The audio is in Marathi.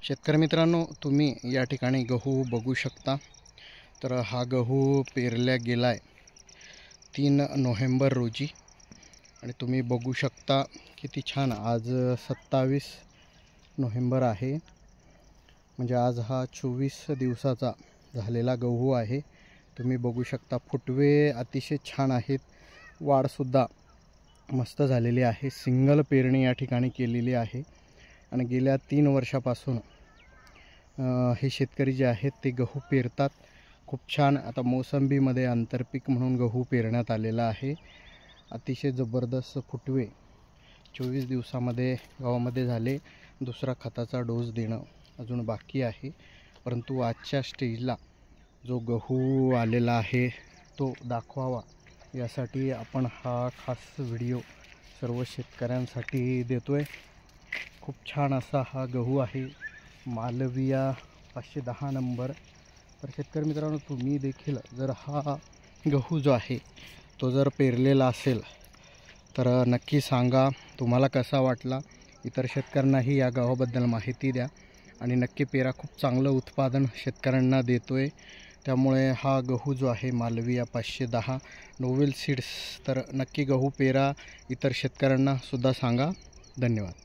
शेतकरी मित्रांनो, तुम्ही या ठिकाणी गहू बघू शकता। तर हा गहू पेरल्या गेलाय 3 नोव्हेंबर रोजी आणि तुम्ही बघू शकता किती छान। आज 27 नोव्हेंबर आहे, म्हणजे आज हा 24 दिवसाचा झालेला गहू आहे। तुम्ही बघू शकता फुटवे अतिशय छान आहेत, वाढसुद्धा मस्त झालेली आहे। सिंगल पेरणी या ठिकाणी केलेली आहे आणि गेल्या 3 वर्षापासून हे शेतकरी जे आहेत ते गहू पेरतात। खूप छान। आता मोसंबीमध्ये आंतरपीक म्हणून गहू पेरण्यात आलेला आहे। अतिशय जबरदस्त फुटवे 24 दिवसामध्ये गावामध्ये झाले। दुसरा खताचा डोस देणं अजून बाकी आहे, परंतु आजच्या स्टेजला जो गहू आलेला आहे तो दाखवावा यासाठी आपण हा खास व्हिडिओ सर्व शेतकऱ्यांसाठी देतोय। खूप छान असा हा गहू आहे, मालविया 510 नंबर। तर शेतकरी मित्रांनो, तुम्ही देखील जर हा गहू जो आहे तो जर पेरलेला असेल तर नक्की सांगा तुम्हाला कसा वाटला। इतर शेतकऱ्यांनाही या गव्हाबद्दल माहिती द्या आणि नक्की पेरा। खूप चांगलं उत्पादन शेतकऱ्यांना देतोय, त्यामुळे हा गहू जो आहे मालविया 510 नोवेल सीड्स, तर नक्की गहू पेरा। इतर शेतकऱ्यांना सुद्धा सांगा। धन्यवाद।